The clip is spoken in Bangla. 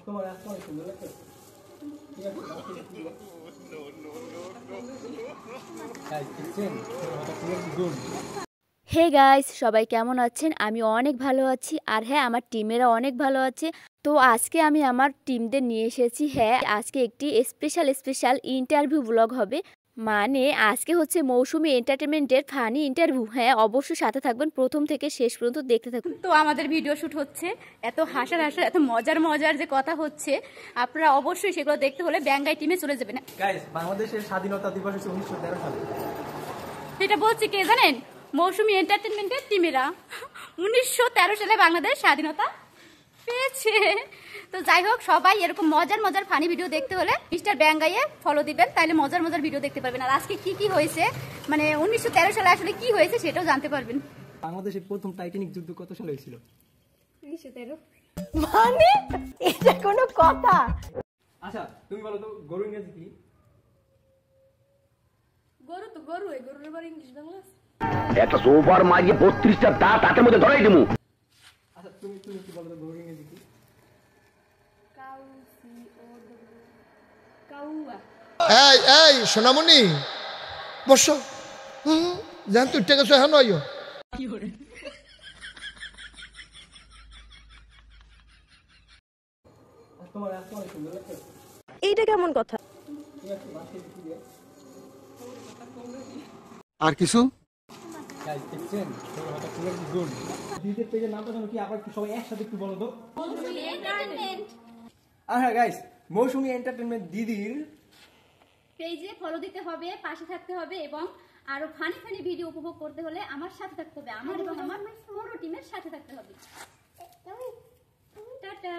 তোমার আজকে অনেক সুন্দর লাগছে। ঠিক আছে, হে গাইস, সবাই কেমন আছেন? আমি অনেক ভালো আছি, আর হ্যাঁ, আমার টিমেরা অনেক ভালো আছে। তো আজকে আমি আমার টিমদের নিয়ে এসেছি। হ্যাঁ, আজকে একটি স্পেশাল ইন্টারভিউ ব্লগ হবে। মানে আজকে হচ্ছে মৌসুমী এন্টারটেনমেন্টের ফানি ইন্টারভিউ। হ্যাঁ, অবশ্যই সাথে থাকবেন, প্রথম থেকে শেষ পর্যন্ত দেখতে থাকবেন। তো আমাদের ভিডিও শুট হচ্ছে, এত হাসার এত মজার যে কথা হচ্ছে, আপনারা অবশ্যই সেগুলো দেখতে হলে ব্যাঙ্গাই টিমে চলে যাবেন। গাইস, বাংলাদেশের স্বাধীনতা দিবস হচ্ছে 1913 সালে। এটা বলছি কে জানেন? মৌসুমী এন্টারটেনমেন্টের টিমেরা 1913 সালে বাংলাদেশ স্বাধীনতা পেয়েছে। তো যাই হোক, সবাই এরকম মজার ফানি ভিডিও দেখতে হলে মিস্টার ব্যাঙ্গাইয়ে ফলো দিবেন, তাহলে মজার ভিডিও দেখতে পারবেন। আর আজকে কি হয়েছে, মানে 1913 সালে আসলে কি হয়েছে সেটাও জানতে পারবেন। বাংলাদেশের প্রথম টাইটানিক যুদ্ধ কত সালে হয়েছিল? 1913। মানে এটা কোনো কথা? আচ্ছা, তুমি বলো তো গরু ইংরেজি কি? গরু তো গরু, এই গরুর আবার ইংলিশ বাংলা আছে? একটা সোফার মাঝে 32টা দাঁত হাতের মধ্যে ধরাই দিমু। আচ্ছা, তুমি কি বলো তো গরু ইংরেজি কি? কাউ, সি ও কাউয়া। এই সোনামণি বসো। জান তুই টেকে গেছো এখন আইও। তোমার আজকে অনেক সুন্দর লাগছে। এইটা কেমন কথা? ঠিক আছে, বাসায় কি দিয়ে? আর কিছু গাইস, দেখছেন তোমার কথা খুবই গুড। দিদির পেজের নামটা জানো কি? আবার একটু সবাই একসাথে একটু বলো তো। আর হ্যাঁ গাইস, মৌসুমী এন্টারটেনমেন্ট দিদির পেজে ফলো দিতে হবে, পাশে থাকতে হবে, এবং আরো ফানি ভিডিও উপভোগ করতে হলে আমার সাথে থাকতে হবে, আমার এবং আমার পুরো টিমের সাথে থাকতে হবে। টাটা।